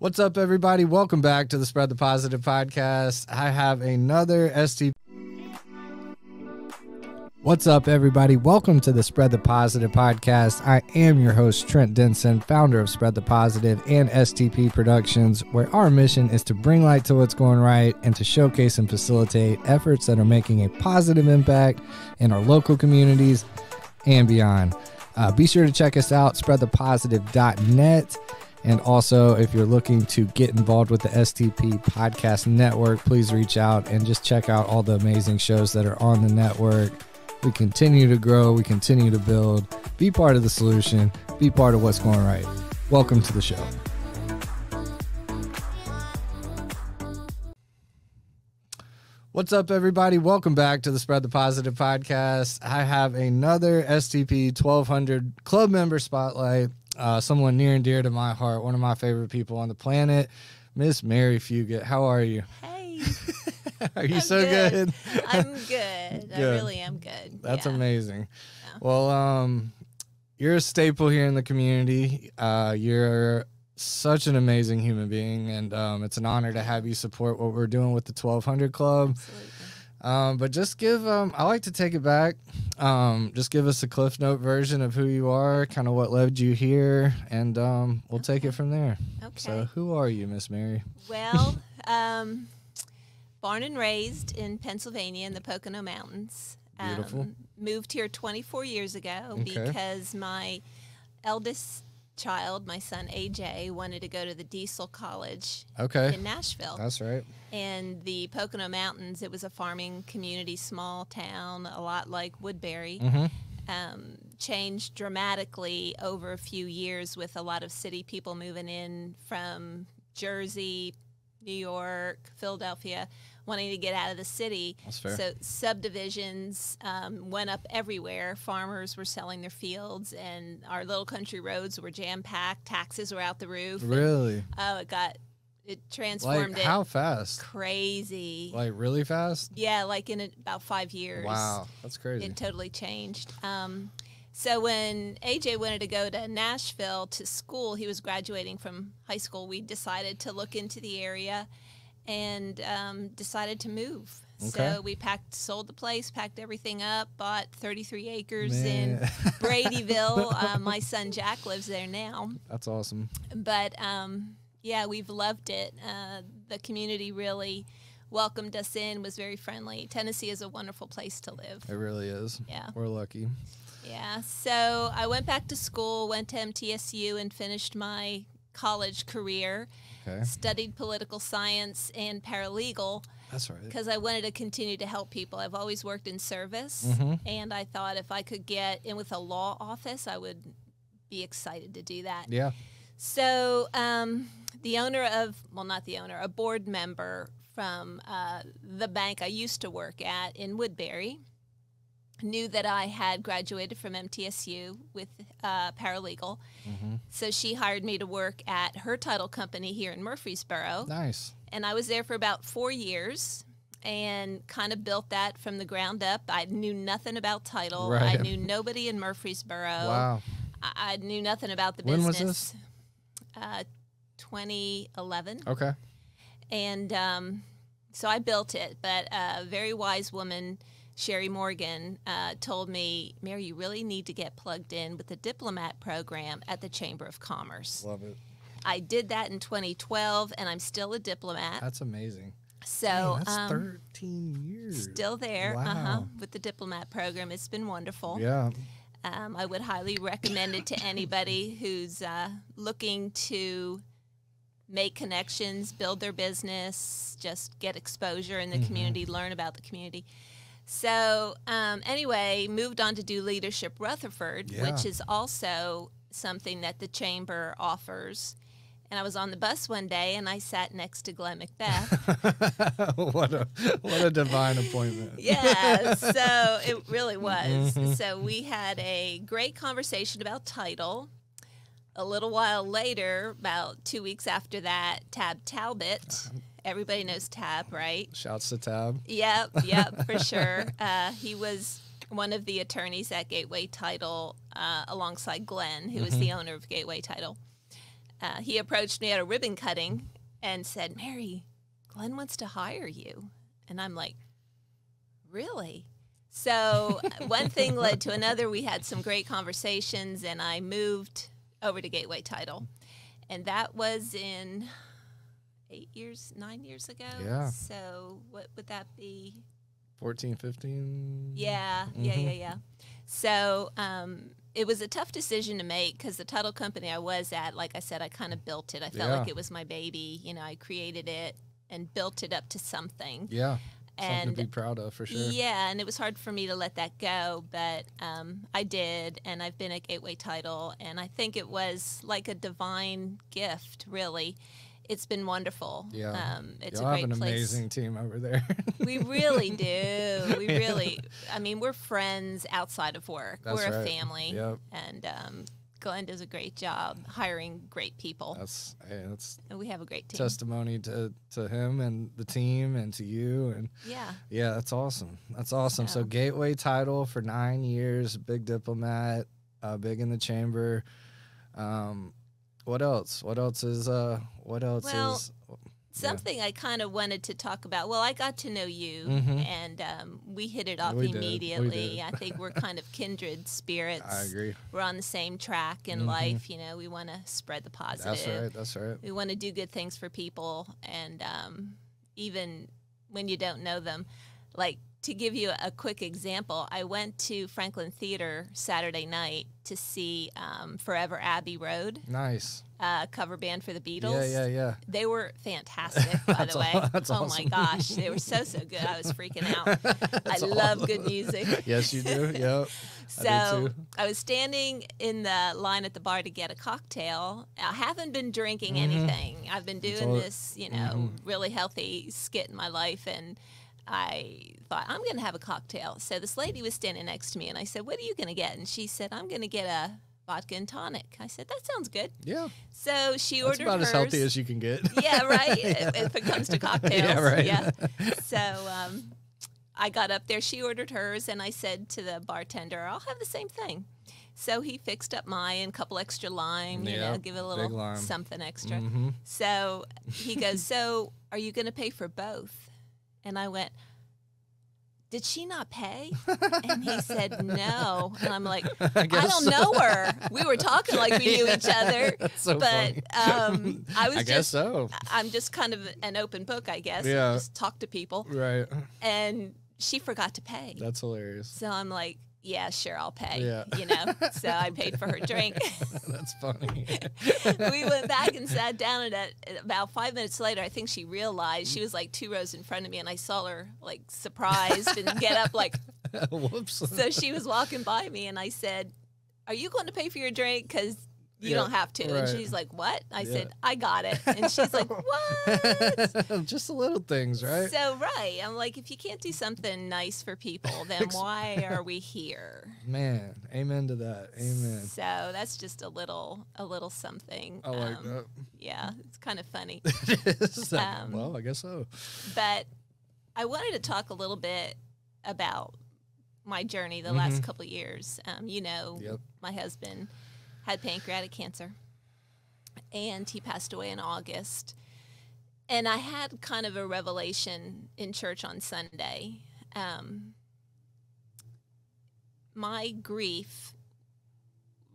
What's up, everybody? Welcome back to the Spread the Positive podcast. I have another STP. What's up, everybody? Welcome to the Spread the Positive podcast. I am your host, Trent Denson, founder of Spread the Positive and STP Productions, where our mission is to bring light to what's going right and to showcase and facilitate efforts that are making a positive impact in our local communities and beyond. Be sure to check us out, spreadthepositive.net. And also, if you're looking to get involved with the STP Podcast Network, please reach out and just check out all the amazing shows that are on the network. We continue to grow. We continue to build. Be part of the solution. Be part of what's going right. Welcome to the show. What's up, everybody? Welcome back to the Spread the Positive podcast. I have another STP 1200 club member spotlight. Someone near and dear to my heart, one of my favorite people on the planet, Miss Mary Fugitt. How are you? Hey. Are you so good? I'm good. I really am good. That's amazing. Yeah. Well, you're a staple here in the community. You're such an amazing human being, and it's an honor to have you support what we're doing with the 1200 Club. Absolutely. But just give, I like to take it back. Just give us a Cliff Note version of who you are, kind of what led you here, and we'll take it from there. Okay. So who are you, Miss Mary? Well, born and raised in Pennsylvania in the Pocono Mountains. Beautiful. Moved here 24 years ago because my eldest child, my son AJ, wanted to go to the Diesel College in Nashville. That's right. And the Pocono Mountains, it was a farming community, small town, a lot like Woodbury. Changed dramatically over a few years with a lot of city people moving in from Jersey, New York, Philadelphia, wanting to get out of the city. That's fair. So subdivisions went up everywhere. Farmers were selling their fields, and our little country roads were jam-packed. Taxes were out the roof. Really? It transformed. Like, how fast? Crazy. Like, really fast? Yeah, like in about 5 years. Wow, that's crazy. It totally changed. So when AJ wanted to go to Nashville to school, he was graduating from high school, we decided to look into the area and decided to move. Okay. So we sold the place, packed everything up, bought 33 acres in Bradyville. My son Jack lives there now. That's awesome. But yeah, we've loved it. The community really welcomed us in, was very friendly. Tennessee is a wonderful place to live. It really is. Yeah. We're lucky. Yeah, so I went back to school, went to MTSU, and finished my college career. Okay. Studied political science and paralegal. That's right. Because I wanted to continue to help people. I've always worked in service, and I thought if I could get in with a law office, I would be excited to do that. Yeah. So the owner of, well, not the owner, a board member from the bank I used to work at in Woodbury knew that I had graduated from MTSU with paralegal. So she hired me to work at her title company here in Murfreesboro. Nice. And I was there for about 4 years and kind of built that from the ground up. I knew nothing about title. Right. I knew nobody in Murfreesboro. Wow. I knew nothing about the When business. was this? 2011. Okay. And so I built it, but a very wise woman, Sherry Morgan, told me, Mary, you really need to get plugged in with the Diplomat program at the Chamber of Commerce. Love it. I did that in 2012, and I'm still a diplomat. That's amazing. So that's 13 years. Still there, Wow. with the Diplomat program. It's been wonderful. Yeah. I would highly recommend it to anybody who's looking to make connections, build their business, just get exposure in the community, learn about the community. So anyway, moved on to do Leadership Rutherford, which is also something that the Chamber offers. And I was on the bus one day, and I sat next to Glenn Macbeth. What a divine appointment. Yeah, so it really was. So we had a great conversation about title. A little while later, about 2 weeks after that, Tab Talbot, everybody knows Tab, right? Shouts to Tab. Yep, for sure. He was one of the attorneys at Gateway Title alongside Glenn, who is the owner of Gateway Title. he approached me at a ribbon cutting and said, Mary, Glenn wants to hire you. And I'm like, really? So one thing led to another. We had some great conversations, and I moved over to Gateway Title. And that was in 9 years ago. Yeah. So what would that be? 14, 15? Yeah. So it was a tough decision to make because the title company I was at, like I said, I kind of built it. I felt like it was my baby. You know, I created it and built it up to something. Yeah. Something And to be proud of, for sure. yeah, and it was hard for me to let that go, but I did, and I've been at Gateway Title, and I think it was like a divine gift, really. It's been wonderful. Yeah. It's Y'all a great have an place. amazing team over there. We really do. We really, I mean, we're friends outside of work. That's we're a right. family. Yep. And Glenn does a great job hiring great people. That's And we have a great team. testimony to him and the team and to you. And yeah, that's awesome. That's awesome. So Gateway Title for 9 years, big diplomat, big in the chamber. What else? What else is something I kind of wanted to talk about. Well, I got to know you, and we hit it off We did. immediately. I think we're kind of kindred spirits. I agree. We're on the same track in life. You know, we want to spread the positive. That's right. We want to do good things for people, and even when you don't know them. Like, to give you a quick example, I went to Franklin Theater Saturday night to see Forever Abbey Road. Nice. Cover band for the Beatles. Yeah. They were fantastic, by the way. That's oh awesome. My gosh, they were so good. I was freaking out. I love good music. Yes, you do. Yep. So I was standing in the line at the bar to get a cocktail. I haven't been drinking anything. I've been doing this, really healthy skit in my life, and I thought, I'm going to have a cocktail. So this lady was standing next to me, and I said, what are you going to get? And she said, I'm going to get a vodka and tonic. I said, that sounds good. Yeah. So she ordered about hers. as healthy as you can get. Yeah, right? If it comes to cocktails. Yeah, right. Yeah. So I got up there. She ordered hers, and I said to the bartender, I'll have the same thing. So he fixed up mine, a couple extra lime, give it a little something extra. So he goes, so are you going to pay for both? And I went, did she not pay? And he said, no. And I'm like, I don't know her. We were talking like we knew each other. That's so but funny. I guess so. I'm just kind of an open book, I guess. Yeah. Just talk to people. Right. And she forgot to pay. That's hilarious. So I'm like, yeah, sure, I'll pay. Yeah. So I paid for her drink. That's funny. We went back and sat down, and about 5 minutes later, I think she realized she was like 2 rows in front of me, and I saw her like surprised and get up like, whoops. So she was walking by me, and I said, are you going to pay for your drink? Because you don't have to. Right. And she's like, what? I said, I got it. And she's like, what? Just the little things, right? So, right. I'm like, if you can't do something nice for people, then why are we here? Man, amen to that. Amen. So that's just a little something. I like that. Yeah, it's kind of funny. Well, I guess so. But I wanted to talk a little bit about my journey the last couple of years. My husband had pancreatic cancer, and he passed away in August. And I had kind of a revelation in church on Sunday. My grief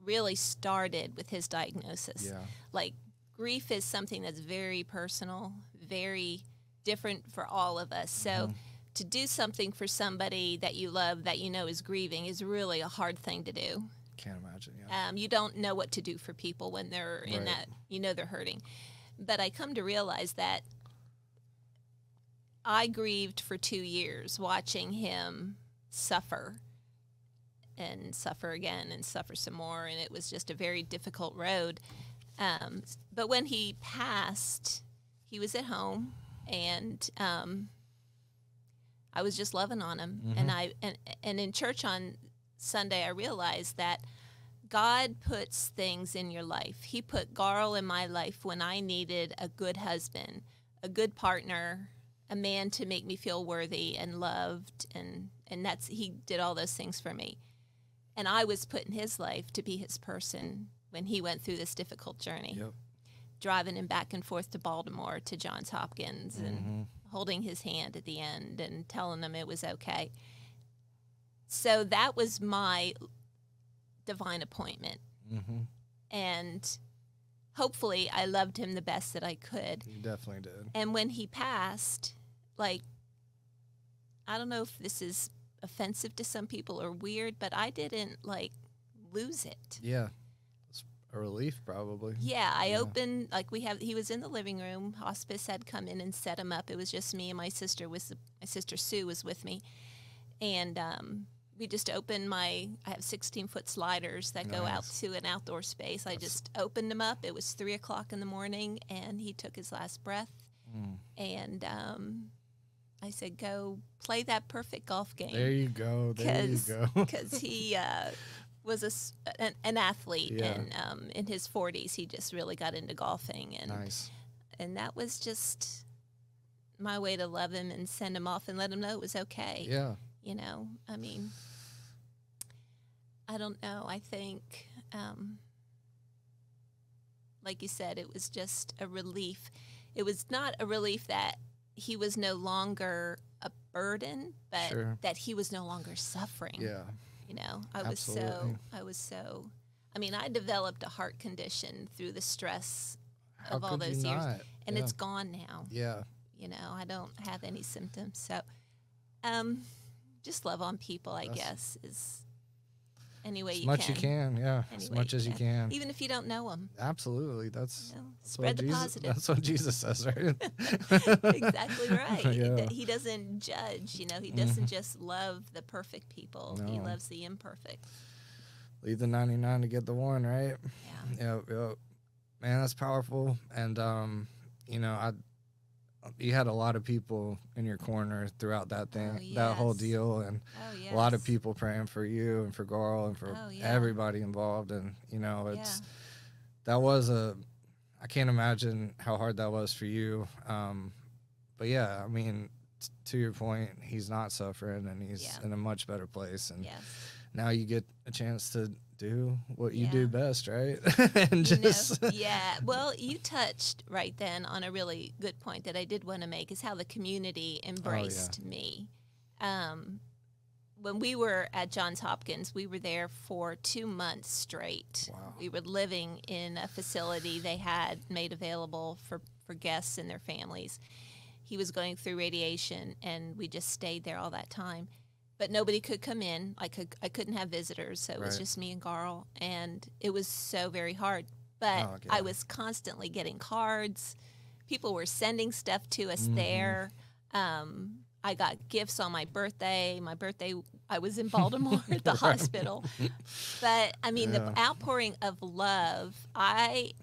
really started with his diagnosis. Yeah. Like, grief is something that's very personal, very different for all of us. So to do something for somebody that you love, that you know is grieving, is really a hard thing to do. Can't imagine. Yeah. You don't know what to do for people when they're in that, they're hurting. But I come to realize that I grieved for 2 years watching him suffer and suffer again and suffer some more. And it was just a very difficult road. But when he passed, he was at home, and I was just loving on him. And in church on Sunday, I realized that God puts things in your life. He put Garl in my life when I needed a good husband, a good partner, a man to make me feel worthy and loved, and he did all those things for me. And I was put in his life to be his person when he went through this difficult journey. Yep. driving him back and forth to Baltimore to Johns Hopkins and holding his hand at the end and telling him it was okay. So that was my divine appointment. And hopefully I loved him the best that I could. You definitely did. And when he passed, like, I don't know if this is offensive to some people or weird, but I didn't, like, lose it. Yeah. It's a relief, probably. Yeah, I opened, like, he was in the living room. Hospice had come in and set him up. It was just me and my sister. My sister Sue was with me. And we just opened I have 16-foot sliders that go out to an outdoor space. I just opened them up. It was 3 o'clock in the morning, and he took his last breath. And I said, go play that perfect golf game. There you go. There you go. Because he was an athlete, and in his 40s, he just really got into golfing. And, and that was just my way to love him and send him off and let him know it was okay. Yeah. You know, I mean, I don't know. I think, like you said, it was just a relief. It was not a relief that he was no longer a burden, but that he was no longer suffering. Yeah. You know, I was so, I mean, I developed a heart condition through the stress of all those years. And it's gone now. Yeah. You know, I don't have any symptoms. So, just love on people, I guess, is any way you can. As much you can, yeah. As much as you can. Even if you don't know them. Absolutely. That's spread the positive. That's what Jesus says, right? Exactly right. He doesn't judge, you know. He doesn't just love the perfect people. No. He loves the imperfect. Leave the 99 to get the one, right? Yeah. Yep. Man, that's powerful. And, you know, you had a lot of people in your corner throughout that thing, that whole deal, and a lot of people praying for you and for Garl and for everybody involved. And, you know, I can't imagine how hard that was for you. But yeah, I mean, to your point, he's not suffering and he's in a much better place. And now you get a chance to do what you do best, right? And just well, you touched right then on a really good point that I did want to make, is how the community embraced me. When we were at Johns Hopkins, we were there for 2 months straight. Wow. We were living in a facility they had made available for guests and their families. He was going through radiation, and we just stayed there all that time. But nobody could come in. I couldn't have visitors, so it was just me and Garl, and it was so very hard. But I was constantly getting cards. People were sending stuff to us there. I got gifts on my birthday. I was in Baltimore at the hospital. But, I mean, the outpouring of love, I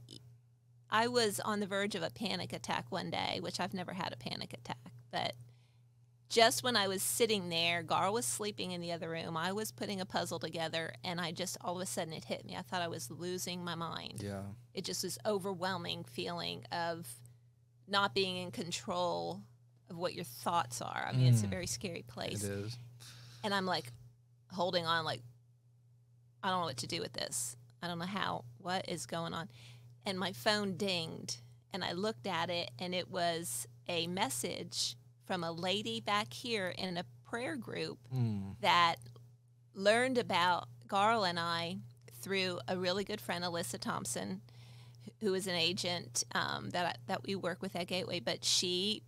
was on the verge of a panic attack one day, which I've never had a panic attack, but just when I was sitting there, Garl was sleeping in the other room. I was putting a puzzle together, and all of a sudden it hit me. I thought I was losing my mind. Yeah. It just was overwhelming feeling of not being in control of what your thoughts are. I mean, it's a very scary place. It is. And I'm like holding on, like, I don't know what to do with this. I don't know what is going on. And my phone dinged, and I looked at it, and it was a message from a lady back here in a prayer group that learned about Garl and I through a really good friend, Alyssa Thompson, who is an agent that we work with at Gateway. But she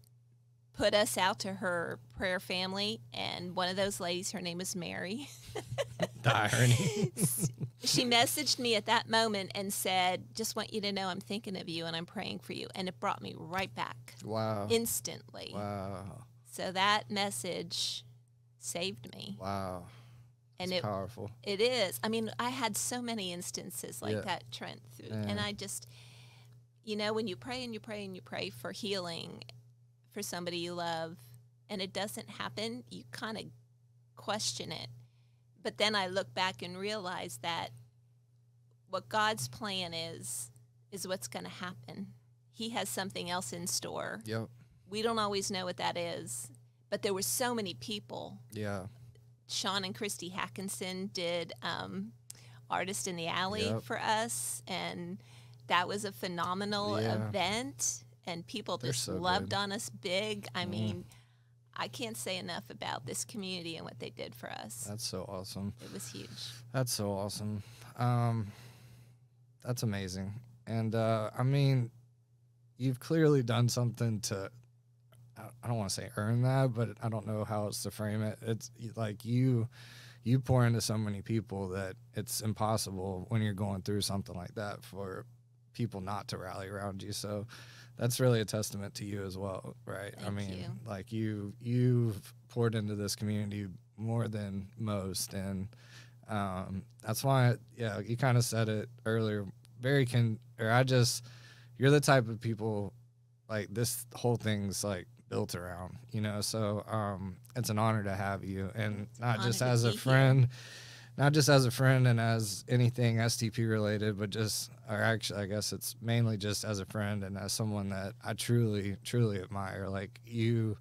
put us out to her prayer family, and one of those ladies, her name is Mary. The irony. She messaged me at that moment and said, just want you to know I'm thinking of you and I'm praying for you. And it brought me right back. Wow. Instantly. Wow. So that message saved me. Wow. And it's powerful. It is. I mean, I had so many instances like that, Trent. And I just, you know, when you pray and you pray and you pray for healing for somebody you love, and it doesn't happen, you kind of question it. But then I look back and realize that what God's plan is what's going to happen. He has something else in store. Yep. We don't always know what that is, but there were so many people. Yeah. Sean and Christy Hackinson did Artist in the Alley for us, and that was a phenomenal event, and people just loved on us big. I mean, I can't say enough about this community and what they did for us. That's so awesome. It was huge. That's so awesome. That's amazing. And, I mean, you've clearly done something to, I don't want to say earn that, but I don't know how else to frame it. It's like you pour into so many people that it's impossible when you're going through something like that for people not to rally around you. So that's really a testament to you as well, right? Thank you. Like you've poured into this community more than most, and that's why, you kind of said it earlier. You're the type of people, like, this whole thing's like built around, so it's an honor to have you, and not just as a friend, and as anything STP related, but I guess it's mainly just as a friend and as someone that I truly, truly admire. Like, the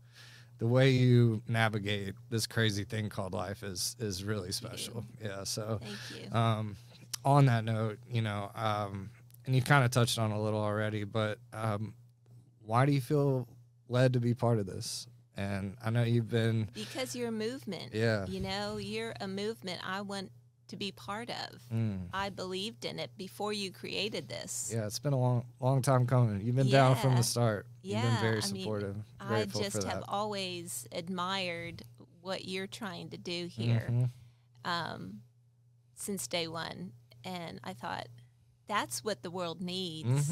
way you navigate this crazy thing called life is really special. Yeah. So thank you. On that note, and you kind of touched on it a little already, but why do you feel led to be part of this? And I know you've been... Because you're a movement. Yeah. You're a movement I want to be part of. I believed in it before you created this. Yeah, it's been a long time coming. You've been down from the start. Yeah. You've been very supportive. I just have always admired what you're trying to do here since day one. And I thought, that's what the world needs.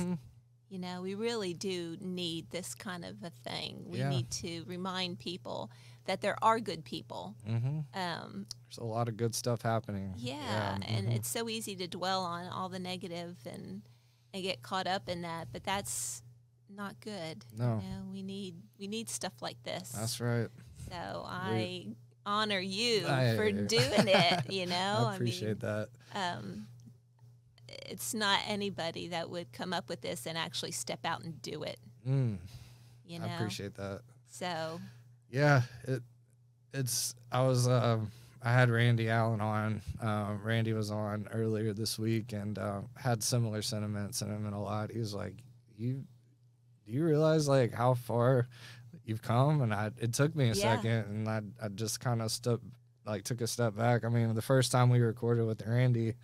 We really do need this kind of a thing. We need to remind people that there are good people. There's a lot of good stuff happening. And it's so easy to dwell on all the negative and get caught up in that, but that's not good. No. We need stuff like this. That's right. So I honor you for doing it, I appreciate that. It's not anybody that would come up with this and actually step out and do it. I appreciate that. So, yeah, I had Randy Allen on. Randy was on earlier this week and had similar sentiments, and I meant a lot. He was like, do you realize like how far you've come? And it took me a second, and I just kind of took a step back. I mean, the first time we recorded with Randy,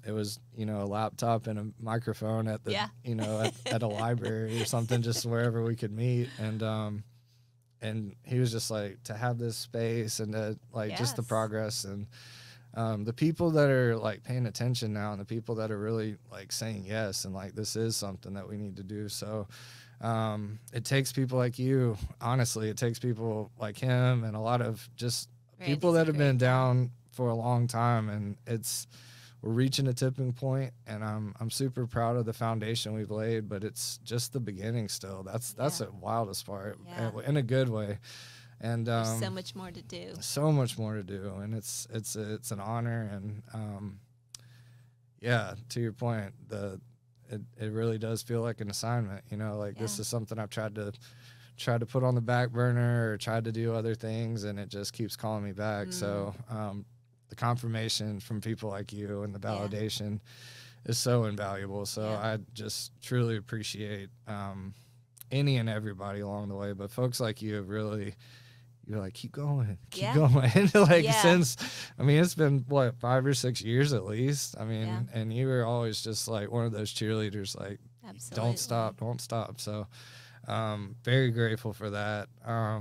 it was, a laptop and a microphone at the, at a library or something, just wherever we could meet. And he was just like, to have this space and to just the progress and the people that are like paying attention now, and the people that are really like saying yes, and like, this is something that we need to do. So it takes people like you. Honestly, it takes people like him and a lot of just people that have been down for a long time, and we're reaching a tipping point, and I'm super proud of the foundation we've laid, but it's just the beginning still. That's the wildest part, in a good way. And there's so much more to do. So much more to do, and it's an honor. And to your point, it really does feel like an assignment. This is something I've tried to put on the back burner or tried to do other things, and it just keeps calling me back. So the confirmation from people like you and the validation is so invaluable. So I just truly appreciate any and everybody along the way. But folks like you have really, you're like, keep going. Since, it's been, 5 or 6 years at least. And you were always just like one of those cheerleaders, like, absolutely, don't stop. So very grateful for that. I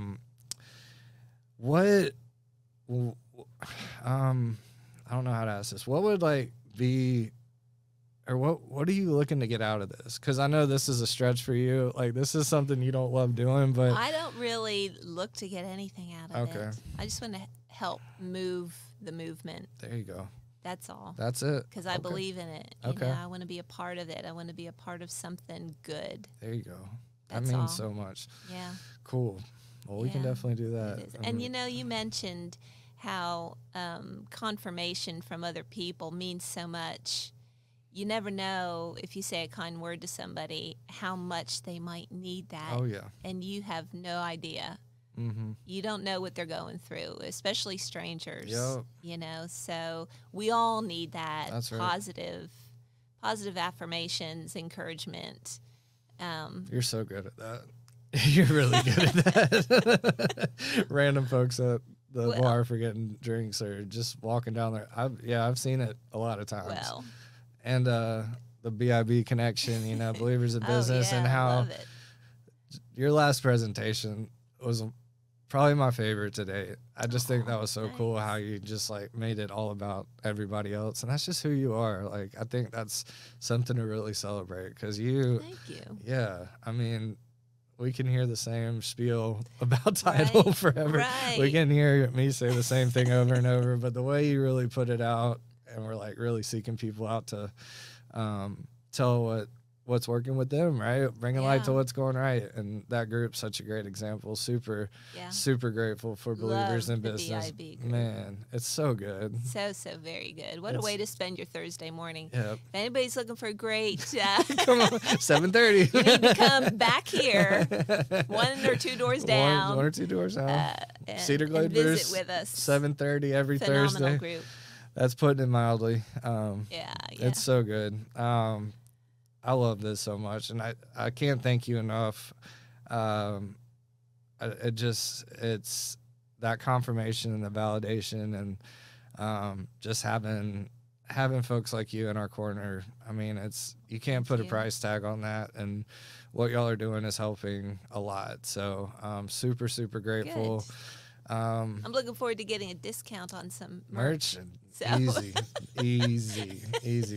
don't know how to ask this. What would be, or what are you looking to get out of this? Because I know this is a stretch for you. Like, this is something you don't love doing, but I don't really look to get anything out of it. I just want to help move the movement. There you go. That's all. That's it. Because I believe in it. I want to be a part of it. I want to be a part of something good. There you go. That means so much. Yeah. Cool. Well, we can definitely do that. And you mentioned how confirmation from other people means so much. You never know, if you say a kind word to somebody, how much they might need that. Oh, yeah. And you have no idea. You don't know what they're going through, especially strangers. Yep. So we all need that. That's right. Positive positive affirmations, encouragement. You're so good at that. You're really good at that. Random folks at the bar for getting drinks or just walking down there. I've seen it a lot of times. Well, and the BIB connection, believers in business, and how your last presentation was probably my favorite today. I just think that was so cool how you just like made it all about everybody else, and that's just who you are. Like, I think that's something to really celebrate because Thank you. Yeah, I mean, we can hear the same spiel about title forever. Right. We can hear me say the same thing over and over, but the way you really put it out, and we're like really seeking people out to tell what's working with them, right? Bringing light to what's going right. And that group's such a great example. Super grateful for believers in business. Man, it's so good. So very good. What a way to spend your Thursday morning. Yep. If anybody's looking for a great come on, 7:30. You need to come back here, 1 or 2 doors down. One or 2 doors down. Cedar Glade and visit with us. 7:30 every Phenomenal Thursday. Group. That's putting it mildly. Yeah. It's so good. I love this so much, and I can't thank you enough. It's that confirmation and the validation, and just having folks like you in our corner. I mean, you can't put a price tag on that, and what y'all are doing is helping a lot. So super grateful. Good. I'm looking forward to getting a discount on some merch. So. Easy.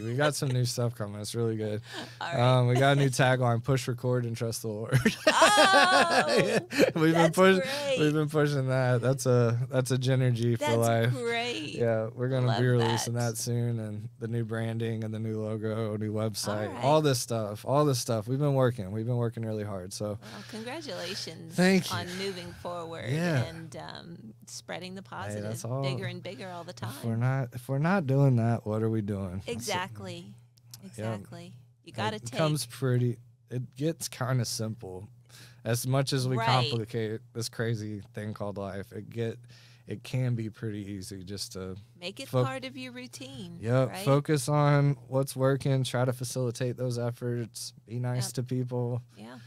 We got some new stuff coming. It's really good. All right. We got a new tagline: "Push, record, and trust the Lord." Oh, We've been pushing that. That's a Genergy for life. That's great. Yeah, we're gonna be releasing that soon, and the new branding and the new logo, new website, all this stuff. We've been working really hard. So, well, congratulations! Thank you. On moving forward and spreading the positive, that's all. bigger and bigger all the time. If we're not doing that, what are we doing? Exactly. You got to take. It gets kind of simple. As much as we complicate this crazy thing called life, it can be pretty easy just to make it part of your routine. Yeah, right? Focus on what's working, try to facilitate those efforts, be nice to people. Yeah.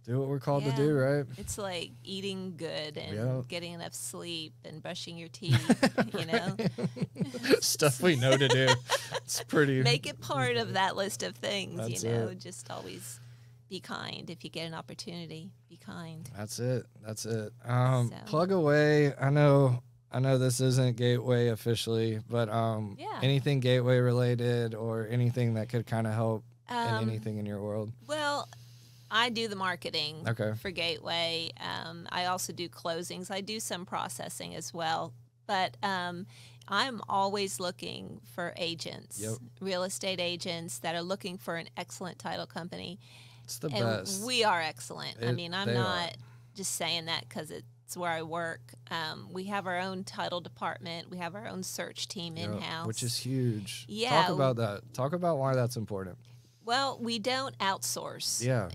Do what we're called to do, right? It's like eating good and getting enough sleep and brushing your teeth, Stuff we know to do. It's pretty. Make it part of that list of things, Just always be kind. If you get an opportunity, be kind. That's it. Plug away. I know this isn't Gateway officially, but anything Gateway related or anything that could kind of help in anything in your world. Well, I do the marketing for Gateway. I also do closings. I do some processing as well. But I'm always looking for agents, real estate agents that are looking for an excellent title company. It's the best. We are excellent. I'm not just saying that because it's where I work. We have our own title department. We have our own search team in-house. Which is huge. Yeah. Talk about that. Talk about why that's important. Well, we don't outsource. Yeah.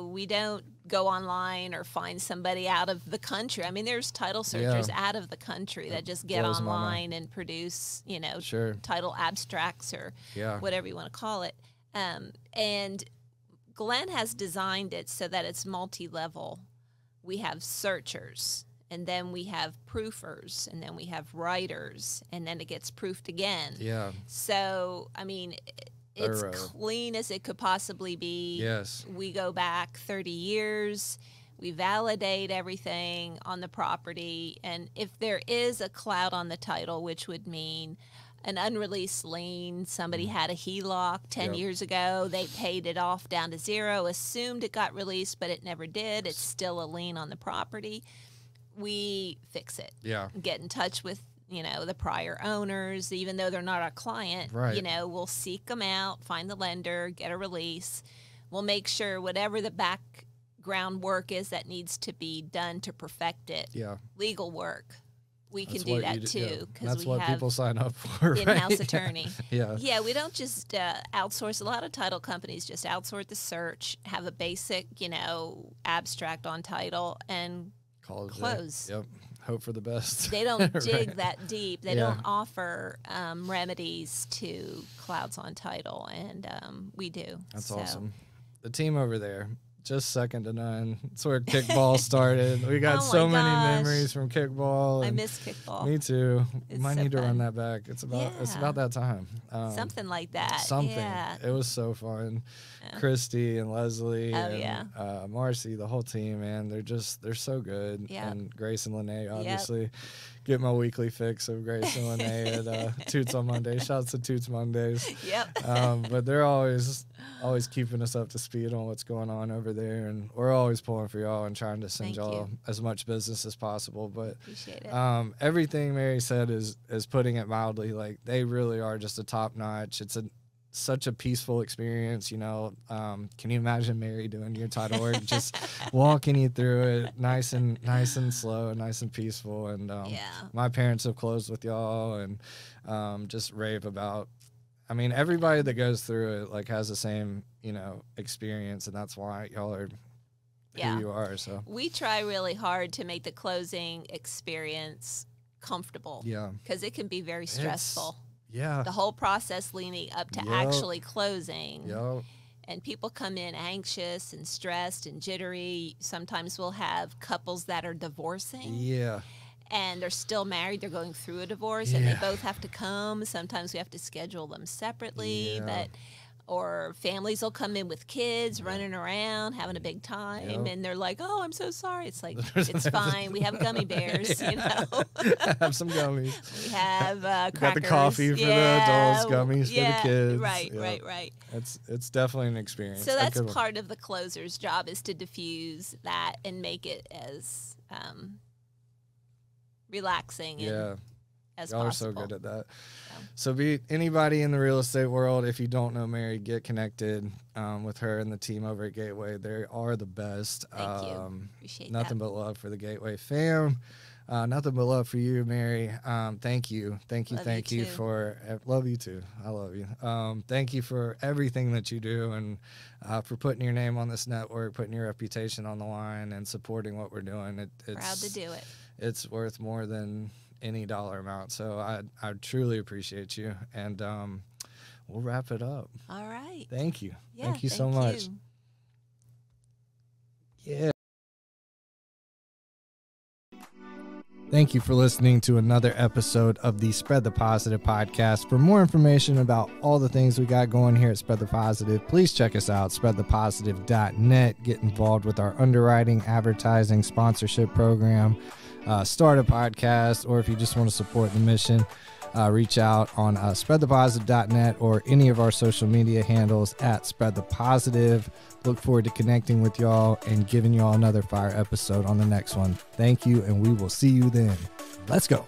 We don't go online or find somebody out of the country. I mean, there's title searchers out of the country that just get online and produce, title abstracts or whatever you want to call it. And Glenn has designed it so that it's multi-level. We have searchers, and then we have proofers, and then we have writers, and then it gets proofed again. Yeah. So, I mean, it's clean as it could possibly be. Yes. We go back 30 years. We validate everything on the property. And if there is a cloud on the title, which would mean an unreleased lien, somebody had a HELOC 10 years ago, they paid it off down to zero, assumed it got released, but it never did. It's still a lien on the property. We fix it. Yeah. Get in touch with the prior owners, even though they're not our client, we'll seek them out, find the lender, get a release. We'll make sure whatever the background work is that needs to be done to perfect it. Yeah. Legal work. We can do that too. That's what people sign up for, right? In-house attorney. Yeah. Yeah, we don't just outsource. A lot of title companies just outsource the search, have a basic, abstract on title, and close. Yep. hope for the best. They don't dig Right. that deep. They don't offer remedies to clouds on title, and we do. That's awesome. The team over there, just second to none. It's where kickball started. We got so many memories from kickball. I miss kickball. Me too. It's Might so need to fun. run that back. It's about that time. Something like that. Something. Yeah. It was so fun. Christy and Leslie and Marcy, the whole team, man. They're so good. Yep. And Grace and Lene, obviously. Get my weekly fix of Grace and Lene at Toots on Monday. Shouts to Toots Mondays. Yep. But they're always keeping us up to speed on what's going on over there, and we're always pulling for y'all and trying to send y'all as much business as possible. But appreciate it. Everything Mary said is putting it mildly. Like, they really are just a top notch. It's such a peaceful experience, you know. Can you imagine Mary doing your title work, just walking you through it, nice and slow and nice and peaceful. And my parents have closed with y'all, and just rave about. I mean, everybody that goes through it like has the same, you know, experience, and that's why y'all are who you are. So we try really hard to make the closing experience comfortable. Yeah, because it can be very stressful. The whole process leading up to actually closing. And people come in anxious and stressed and jittery. Sometimes we'll have couples that are divorcing. And they're still married. They're going through a divorce, and they both have to come. Sometimes we have to schedule them separately, or families will come in with kids running around, having a big time, and they're like, "Oh, I'm so sorry." It's like, it's fine. We have gummy bears, you know. Have some gummies. We have crackers. Got the coffee for the adults, gummies for the kids. Right. It's definitely an experience. So that's part of the closer's job, is to diffuse that and make it as relaxing and as y'all possible. are so good at that. So anybody in the real estate world, if you don't know Mary, get connected with her and the team over at Gateway. They are the best. Thank you. Appreciate nothing that. but love for the Gateway fam. Nothing but love for you, Mary. Thank you for love you too. I love you. Thank you for everything that you do, and for putting your name on this network, putting your reputation on the line, and supporting what we're doing. It's proud to do it. It's worth more than any dollar amount. So I truly appreciate you, and we'll wrap it up. All right. Thank you. Yeah, thank you so much. Yeah. Thank you for listening to another episode of the Spread the Positive podcast. For more information about all the things we got going here at Spread the Positive, please check us out, spreadthepositive.net. Get involved with our underwriting, advertising, sponsorship program, start a podcast, or if you just want to support the mission, reach out on spreadthepositive.net or any of our social media handles at Spread the Positive. Look forward to connecting with y'all and giving y'all another fire episode on the next one. Thank you, and we will see you then. Let's go.